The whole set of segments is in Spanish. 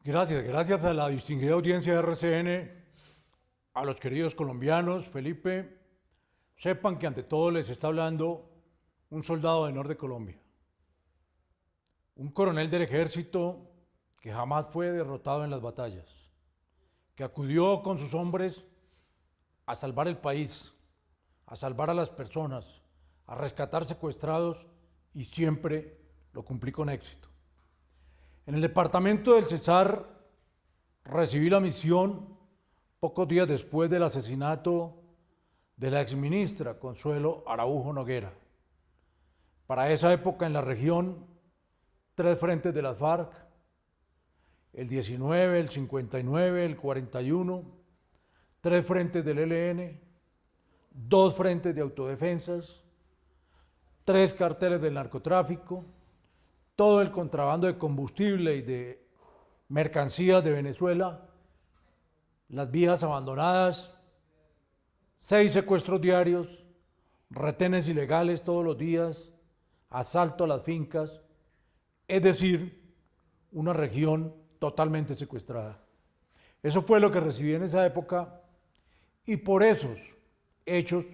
Gracias a la distinguida audiencia de RCN, a los queridos colombianos. Felipe, sepan que ante todo les está hablando un soldado de honor de Colombia, un coronel del ejército que jamás fue derrotado en las batallas, que acudió con sus hombres a salvar el país, a salvar a las personas, a rescatar secuestrados, y siempre lo cumplí con éxito. En el departamento del Cesar recibí la misión pocos días después del asesinato de la exministra Consuelo Araujo Noguera. Para esa época en la región, 3 frentes de las FARC, el 19, el 59, el 41, 3 frentes del ELN, 2 frentes de autodefensas, 3 carteles del narcotráfico, todo el contrabando de combustible y de mercancías de Venezuela, las vías abandonadas, 6 secuestros diarios, retenes ilegales todos los días, asalto a las fincas, es decir, una región totalmente secuestrada. Eso fue lo que recibí en esa época, y por esos hechos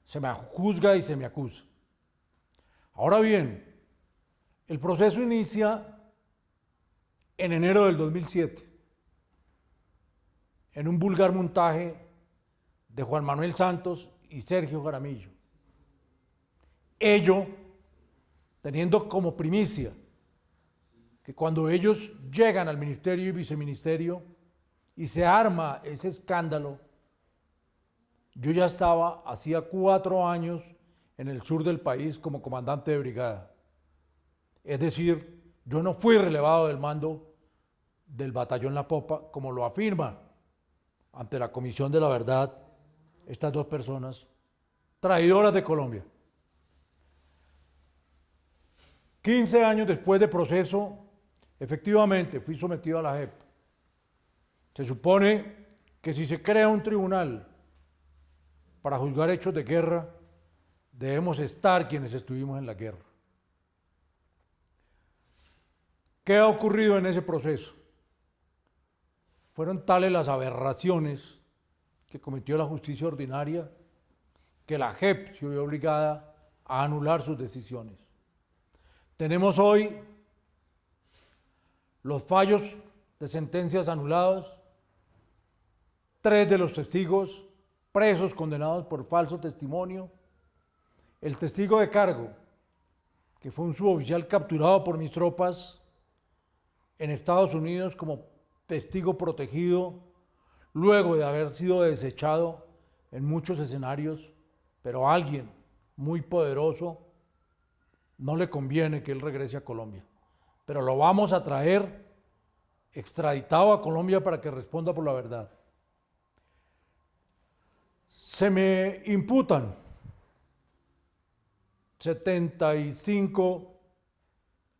se me juzga y se me acusa. Ahora bien, el proceso inicia en enero del 2007, en un vulgar montaje de Juan Manuel Santos y Sergio Jaramillo. Ello teniendo como primicia que cuando ellos llegan al ministerio y viceministerio y se arma ese escándalo, yo ya estaba hacía 4 años en el sur del país como comandante de brigada. Es decir, yo no fui relevado del mando del batallón La Popa, como lo afirma ante la Comisión de la Verdad estas 2 personas traidoras de Colombia. 15 años después de proceso, efectivamente fui sometido a la JEP. Se supone que si se crea un tribunal para juzgar hechos de guerra, debemos estar quienes estuvimos en la guerra. ¿Qué ha ocurrido en ese proceso? Fueron tales las aberraciones que cometió la justicia ordinaria que la JEP se vio obligada a anular sus decisiones. Tenemos hoy los fallos de sentencias anulados, 3 de los testigos presos condenados por falso testimonio, el testigo de cargo, que fue un suboficial capturado por mis tropas en Estados Unidos como testigo protegido, luego de haber sido desechado en muchos escenarios, pero a alguien muy poderoso no le conviene que él regrese a Colombia. Pero lo vamos a traer extraditado a Colombia para que responda por la verdad. Se me imputan 75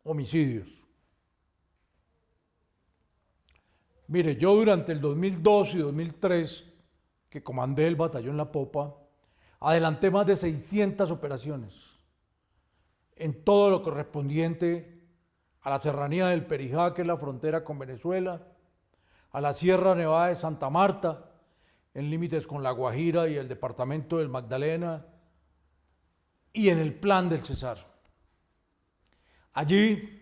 homicidios. Mire, yo durante el 2002 y 2003, que comandé el batallón La Popa, adelanté más de 600 operaciones en todo lo correspondiente a la serranía del Perijá, que es la frontera con Venezuela, a la Sierra Nevada de Santa Marta, en límites con La Guajira y el departamento del Magdalena, y en el Plan del Cesar. Allí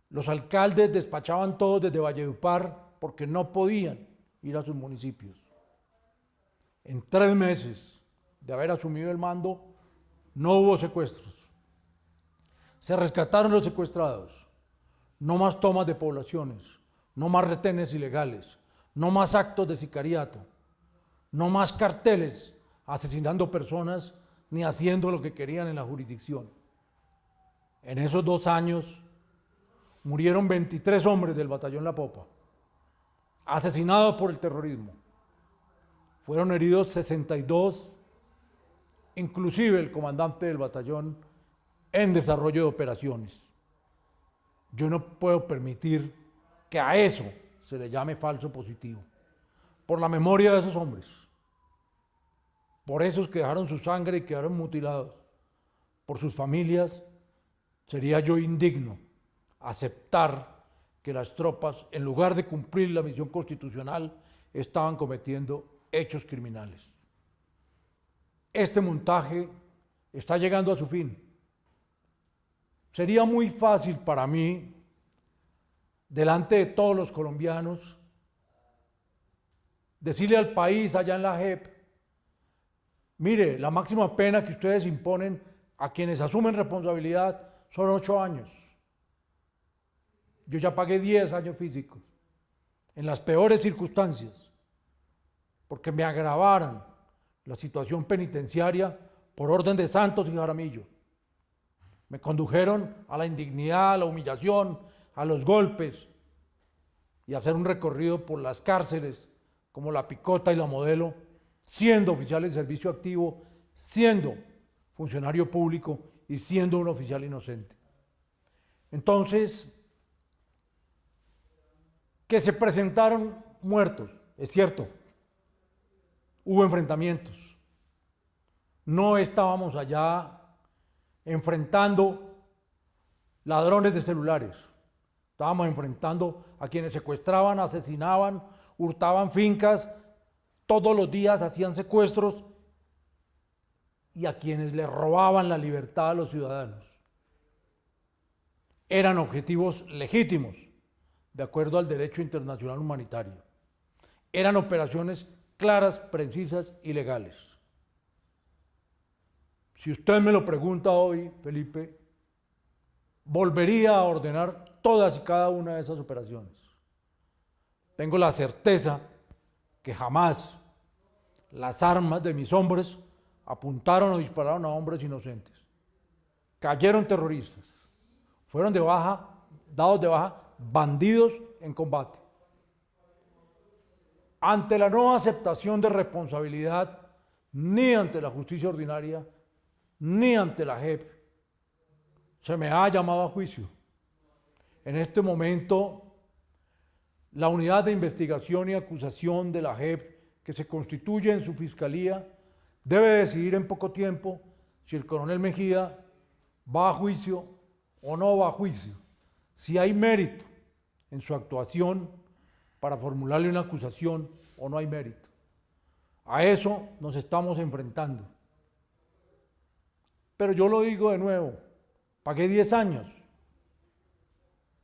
los alcaldes despachaban todos desde Valledupar porque no podían ir a sus municipios. En 3 meses de haber asumido el mando, no hubo secuestros. Se rescataron los secuestrados. No más tomas de poblaciones, no más retenes ilegales, no más actos de sicariato, no más carteles asesinando personas ni haciendo lo que querían en la jurisdicción. En esos 2 años murieron 23 hombres del batallón La Popa, asesinados por el terrorismo. Fueron heridos 62, inclusive el comandante del batallón en desarrollo de operaciones. Yo no puedo permitir que a eso se le llame falso positivo, por la memoria de esos hombres, por esos que dejaron su sangre y quedaron mutilados, por sus familias. Sería yo indigno aceptar que las tropas, en lugar de cumplir la misión constitucional, estaban cometiendo hechos criminales. Este montaje está llegando a su fin. Sería muy fácil para mí, delante de todos los colombianos, decirle al país allá en la JEP: mire, la máxima pena que ustedes imponen a quienes asumen responsabilidad son 8 años. Yo ya pagué 10 años físicos, en las peores circunstancias, porque me agravaran la situación penitenciaria por orden de Santos y Jaramillo. Me condujeron a la indignidad, a la humillación, a los golpes y a hacer un recorrido por las cárceles como La Picota y La Modelo, siendo oficial de servicio activo, siendo funcionario público y siendo un oficial inocente. Entonces, que se presentaron muertos, es cierto, hubo enfrentamientos, no estábamos allá enfrentando ladrones de celulares, estábamos enfrentando a quienes secuestraban, asesinaban, hurtaban fincas, todos los días hacían secuestros, y a quienes le robaban la libertad a los ciudadanos. Eran objetivos legítimos, de acuerdo al derecho internacional humanitario. Eran operaciones claras, precisas y legales. Si usted me lo pregunta hoy, Felipe, volvería a ordenar todas y cada una de esas operaciones. Tengo la certeza que jamás las armas de mis hombres apuntaron o dispararon a hombres inocentes. Cayeron terroristas, fueron dados de baja bandidos en combate. Ante la no aceptación de responsabilidad, ni ante la justicia ordinaria, ni ante la JEP, se me ha llamado a juicio. En este momento, la unidad de investigación y acusación de la JEP, que se constituye en su fiscalía, debe decidir en poco tiempo si el coronel Mejía va a juicio o no va a juicio, si hay mérito en su actuación para formularle una acusación o no hay mérito. A eso nos estamos enfrentando. Pero yo lo digo de nuevo, pagué 10 años.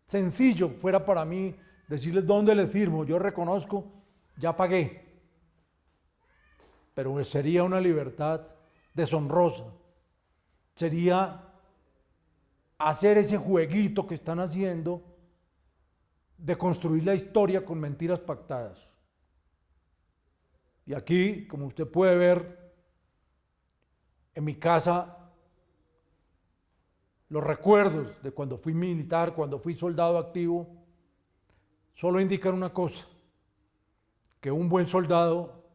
Sencillo fuera para mí decirles dónde les firmo, yo reconozco, ya pagué. Pero sería una libertad deshonrosa. Sería hacer ese jueguito que están haciendo de construir la historia con mentiras pactadas. Y aquí, como usted puede ver, en mi casa, los recuerdos de cuando fui militar, cuando fui soldado activo, solo indican una cosa: que un buen soldado,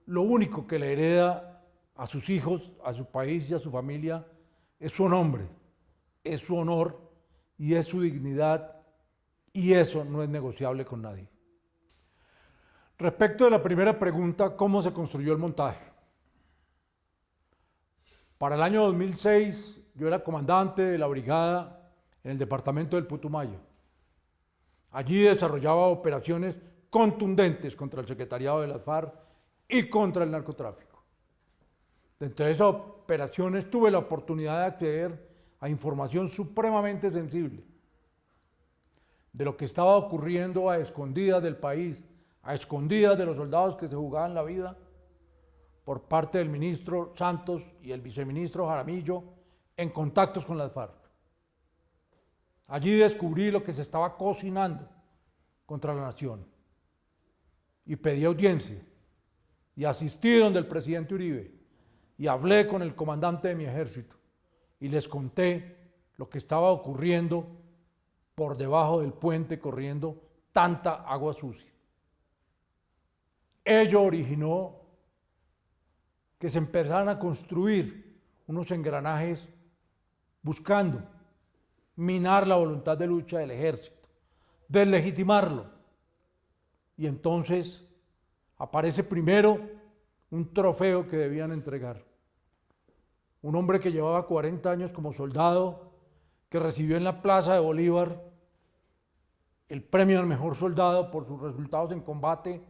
lo único que le hereda a sus hijos, a su país y a su familia es su nombre, es su honor y es su dignidad, y eso no es negociable con nadie. Respecto de la primera pregunta, ¿cómo se construyó el montaje? Para el año 2006, yo era comandante de la brigada en el departamento del Putumayo. Allí desarrollaba operaciones contundentes contra el secretariado de las FARC y contra el narcotráfico. Dentro de esas operaciones tuve la oportunidad de acceder a información supremamente sensible de lo que estaba ocurriendo a escondidas del país, a escondidas de los soldados que se jugaban la vida, por parte del ministro Santos y el viceministro Jaramillo, en contactos con las FARC. Allí descubrí lo que se estaba cocinando contra la nación y pedí audiencia y asistí donde el presidente Uribe y hablé con el comandante de mi ejército y les conté lo que estaba ocurriendo por debajo del puente, corriendo tanta agua sucia. Ello originó que se empezaran a construir unos engranajes buscando minar la voluntad de lucha del ejército, deslegitimarlo. Y entonces aparece primero un trofeo que debían entregar. Un hombre que llevaba 40 años como soldado, que recibió en la Plaza de Bolívar el premio al mejor soldado por sus resultados en combate,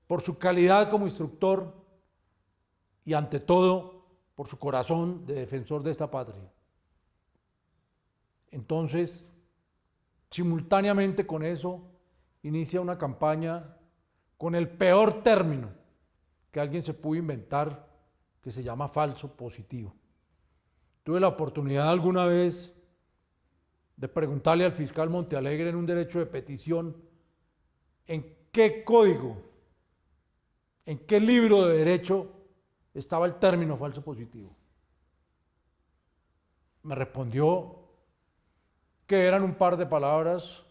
por su calidad como instructor y ante todo por su corazón de defensor de esta patria. Entonces, simultáneamente con eso, inicia una campaña con el peor término que alguien se pudo inventar, que se llama falso positivo. Tuve la oportunidad alguna vez de preguntarle al fiscal Montealegre en un derecho de petición en qué código, en qué libro de derecho estaba el término falso positivo. Me respondió que eran un par de palabras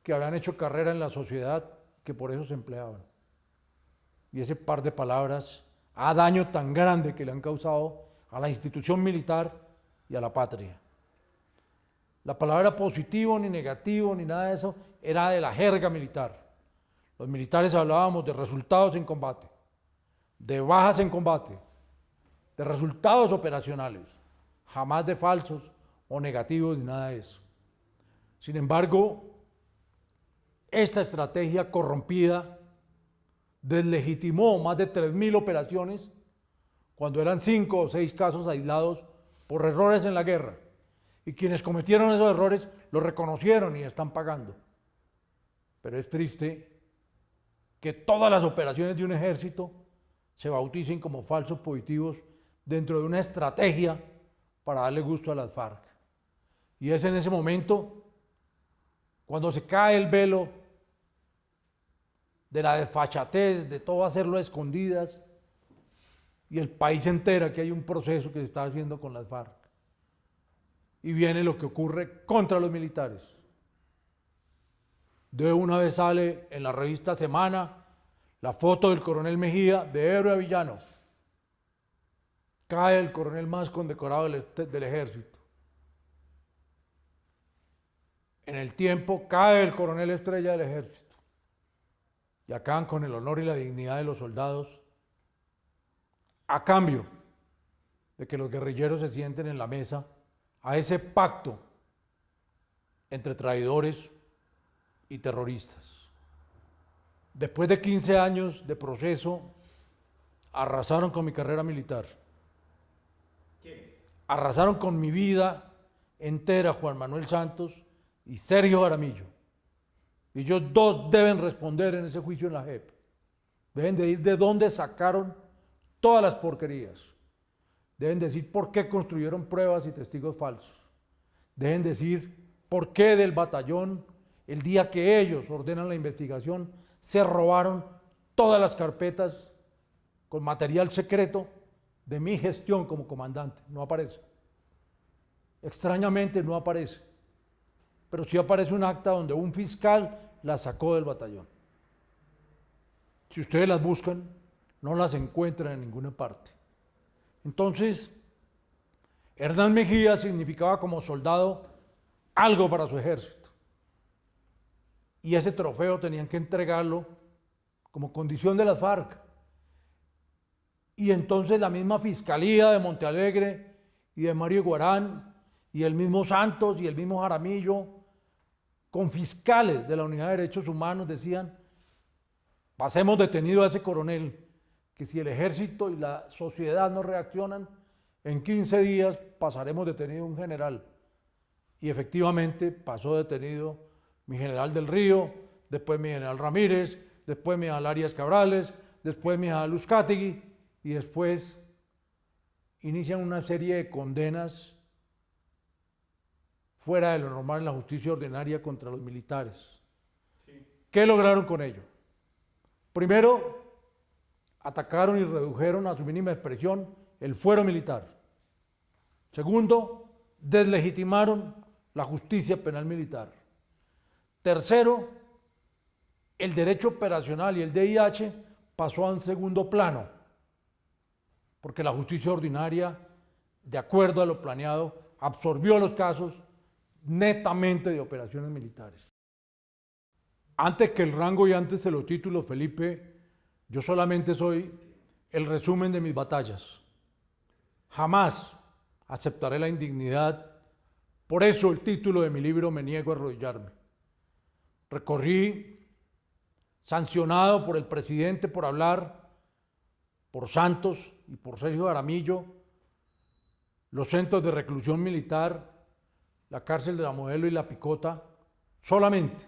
que habían hecho carrera en la sociedad, que por eso se empleaban. Y ese par de palabras, a daño tan grande que le han causado a la institución militar y a la patria. La palabra positivo, ni negativo, ni nada de eso, era de la jerga militar. Los militares hablábamos de resultados en combate, de bajas en combate, de resultados operacionales, jamás de falsos o negativos ni nada de eso. Sin embargo, esta estrategia corrompida deslegitimó más de 3.000 operaciones cuando eran 5 o 6 casos aislados por errores en la guerra. Y quienes cometieron esos errores los reconocieron y están pagando. Pero es triste que todas las operaciones de un ejército se bauticen como falsos positivos dentro de una estrategia para darle gusto a las FARC. Y es en ese momento cuando se cae el velo de la desfachatez, de todo hacerlo a escondidas, y el país se entera que hay un proceso que se está haciendo con las FARC. Y viene lo que ocurre contra los militares. De una vez sale en la revista Semana la foto del coronel Mejía de héroe a villano. Cae el coronel más condecorado del ejército. En el tiempo cae el coronel estrella del ejército. Y acaban con el honor y la dignidad de los soldados, a cambio de que los guerrilleros se sienten en la mesa a ese pacto entre traidores y terroristas. Después de 15 años de proceso, arrasaron con mi carrera militar. ¿Quiénes? Arrasaron con mi vida entera Juan Manuel Santos y Sergio Jaramillo. Y ellos dos deben responder en ese juicio en la JEP. Deben decir de dónde sacaron todas las porquerías. Deben decir por qué construyeron pruebas y testigos falsos. Deben decir por qué del batallón, el día que ellos ordenan la investigación, se robaron todas las carpetas con material secreto de mi gestión como comandante. No aparece. Extrañamente no aparece. Pero sí aparece un acta donde un fiscal las sacó del batallón. Si ustedes las buscan, no las encuentran en ninguna parte. Entonces, Hernán Mejía significaba como soldado algo para su ejército. Y ese trofeo tenían que entregarlo como condición de las FARC. Y entonces la misma Fiscalía de Montealegre y de Mario Guarán y el mismo Santos y el mismo Jaramillo, con fiscales de la Unidad de Derechos Humanos, decían: pasemos detenido a ese coronel, que si el ejército y la sociedad no reaccionan, en 15 días pasaremos detenido un general. Y efectivamente pasó detenido mi general del Río, después mi general Ramírez, después mi general Arias Cabrales, después mi general Uzcategui, y después inician una serie de condenas fuera de lo normal en la justicia ordinaria contra los militares. Sí. ¿Qué lograron con ello? Primero, atacaron y redujeron a su mínima expresión el fuero militar. Segundo, deslegitimaron la justicia penal militar. Tercero, el derecho operacional y el DIH pasó a un segundo plano, porque la justicia ordinaria, de acuerdo a lo planeado, absorbió los casos netamente de operaciones militares. Antes que el rango y antes de los títulos, Felipe, yo solamente soy el resumen de mis batallas. Jamás aceptaré la indignidad. Por eso el título de mi libro, Me niego a arrodillarme. Recorrí, sancionado por el presidente por hablar, por Santos y por Sergio Jaramillo, los centros de reclusión militar, la cárcel de La Modelo y La Picota, solamente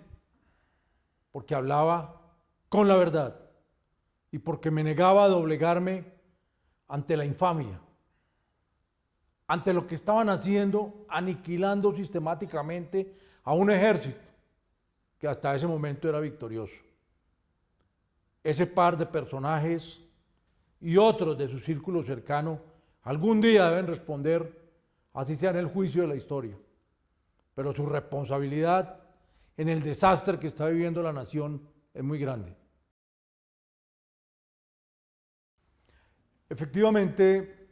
porque hablaba con la verdad y porque me negaba a doblegarme ante la infamia, ante lo que estaban haciendo, aniquilando sistemáticamente a un ejército que hasta ese momento era victorioso. Ese par de personajes y otros de su círculo cercano algún día deben responder, así sea en el juicio de la historia, pero su responsabilidad en el desastre que está viviendo la nación es muy grande. Efectivamente,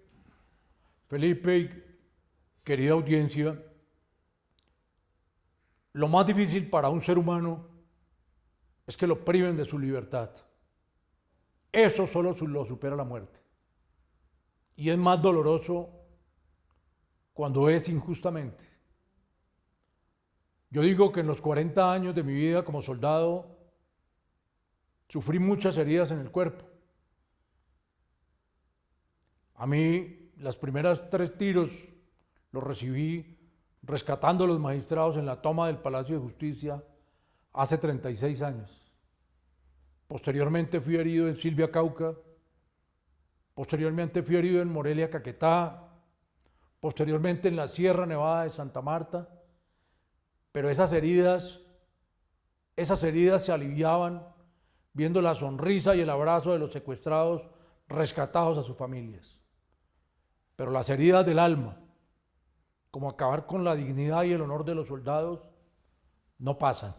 Felipe y querida audiencia, lo más difícil para un ser humano es que lo priven de su libertad. Eso solo lo supera la muerte. Y es más doloroso cuando es injustamente. Yo digo que en los 40 años de mi vida como soldado sufrí muchas heridas en el cuerpo. A mí las primeras 3 tiros los recibí rescatando a los magistrados en la toma del Palacio de Justicia hace 36 años. Posteriormente fui herido en Silvia, Cauca. Posteriormente fui herido en Morelia, Caquetá. Posteriormente en la Sierra Nevada de Santa Marta. Pero esas heridas se aliviaban viendo la sonrisa y el abrazo de los secuestrados rescatados a sus familias. Pero las heridas del alma, como acabar con la dignidad y el honor de los soldados, no pasan.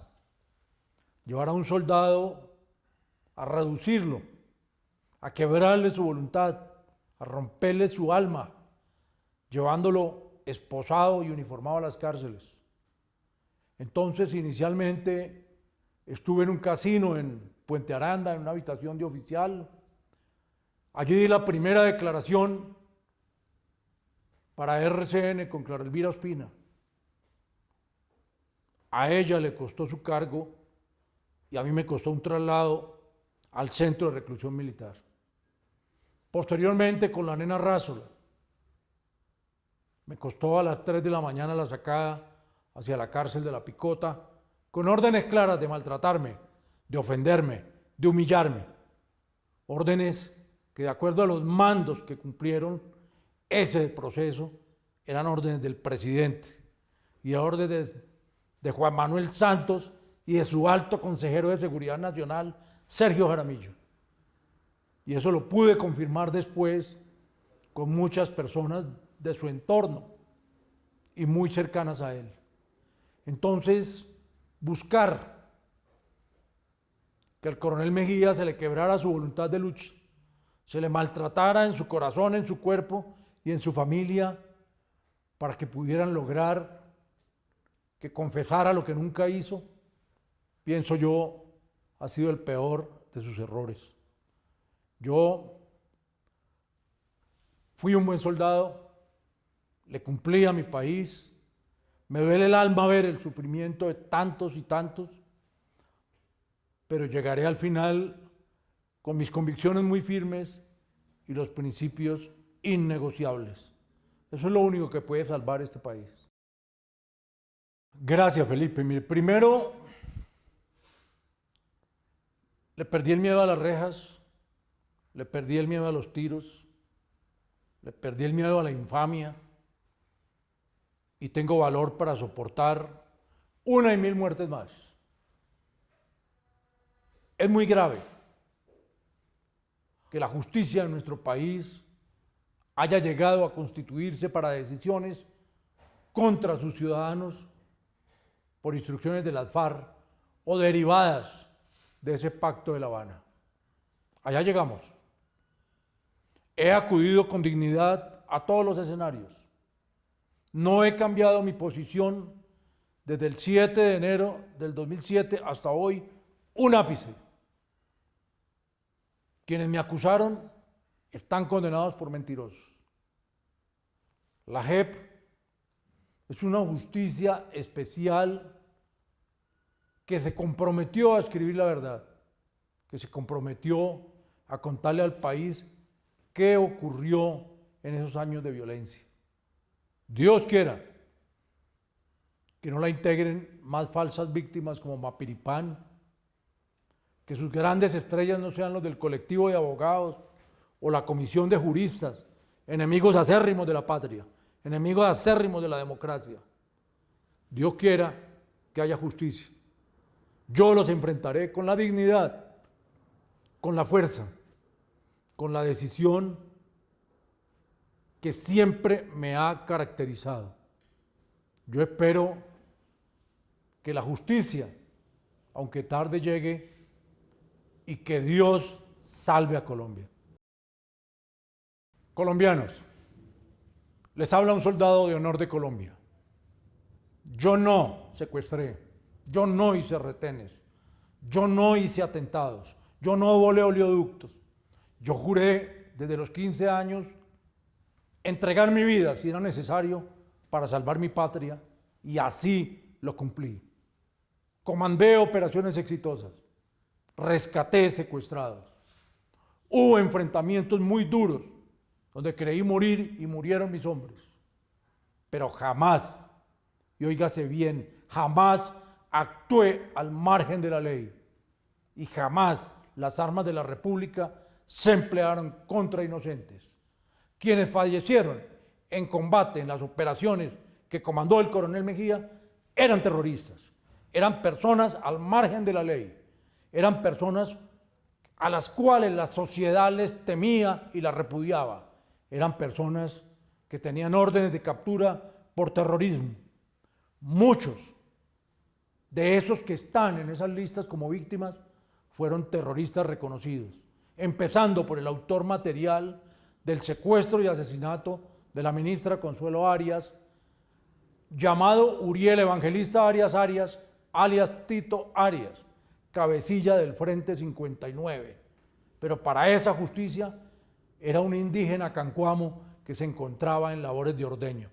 Llevar a un soldado a reducirlo, a quebrarle su voluntad, a romperle su alma, llevándolo esposado y uniformado a las cárceles. Entonces, inicialmente, estuve en un casino en Puente Aranda, en una habitación de oficial. Allí di la primera declaración para RCN con Clara Elvira Ospina. A ella le costó su cargo y a mí me costó un traslado al centro de reclusión militar. Posteriormente con la nena Rázola, me costó a las 3 de la mañana la sacada hacia la cárcel de La Picota, con órdenes claras de maltratarme, de ofenderme, de humillarme. Órdenes que de acuerdo a los mandos que cumplieron ese proceso, eran órdenes del presidente y órdenes de Juan Manuel Santos y de su alto consejero de Seguridad Nacional, Sergio Jaramillo. Y eso lo pude confirmar después con muchas personas de su entorno y muy cercanas a él. Entonces, buscar que al coronel Mejía se le quebrara su voluntad de lucha, se le maltratara en su corazón, en su cuerpo y en su familia, para que pudieran lograr que confesara lo que nunca hizo, pienso yo, ha sido el peor de sus errores. Yo fui un buen soldado, le cumplí a mi país, me duele el alma ver el sufrimiento de tantos y tantos, pero llegaré al final con mis convicciones muy firmes y los principios innegociables. Eso es lo único que puede salvar este país. Gracias, Felipe. Mire, primero, le perdí el miedo a las rejas, le perdí el miedo a los tiros, le perdí el miedo a la infamia y tengo valor para soportar 1 y 1000 muertes más. Es muy grave que la justicia en nuestro país haya llegado a constituirse para decisiones contra sus ciudadanos por instrucciones de las FARC o derivadas de ese pacto de La Habana. Allá llegamos. He acudido con dignidad a todos los escenarios. No he cambiado mi posición desde el 7 de enero del 2007 hasta hoy, un ápice. Quienes me acusaron están condenados por mentirosos. La JEP es una justicia especial que se comprometió a escribir la verdad, que se comprometió a contarle al país qué ocurrió en esos años de violencia. Dios quiera que no la integren más falsas víctimas como Mapiripán, que sus grandes estrellas no sean los del colectivo de abogados o la comisión de juristas, enemigos acérrimos de la patria, enemigos acérrimos de la democracia. Dios quiera que haya justicia. Yo los enfrentaré con la dignidad, con la fuerza, con la decisión que siempre me ha caracterizado. Yo espero que la justicia, aunque tarde, llegue y que Dios salve a Colombia. Colombianos, les habla un soldado de honor de Colombia. Yo no secuestré, yo no hice retenes, yo no hice atentados, yo no volé oleoductos. Yo juré desde los 15 años entregar mi vida si era necesario para salvar mi patria y así lo cumplí. Comandé operaciones exitosas, rescaté secuestrados. Hubo enfrentamientos muy duros donde creí morir y murieron mis hombres, pero jamás, y óigase bien, jamás actué al margen de la ley y jamás las armas de la República se emplearon contra inocentes. Quienes fallecieron en combate en las operaciones que comandó el coronel Mejía eran terroristas, eran personas al margen de la ley, eran personas a las cuales la sociedad les temía y las repudiaba, eran personas que tenían órdenes de captura por terrorismo. Muchos de esos que están en esas listas como víctimas fueron terroristas reconocidos, empezando por el autor material del secuestro y asesinato de la ministra Consuelo Arias, llamado Uriel Evangelista Arias Arias, alias Tito Arias, cabecilla del Frente 59. Pero para esa justicia era un indígena cancuamo que se encontraba en labores de ordeño.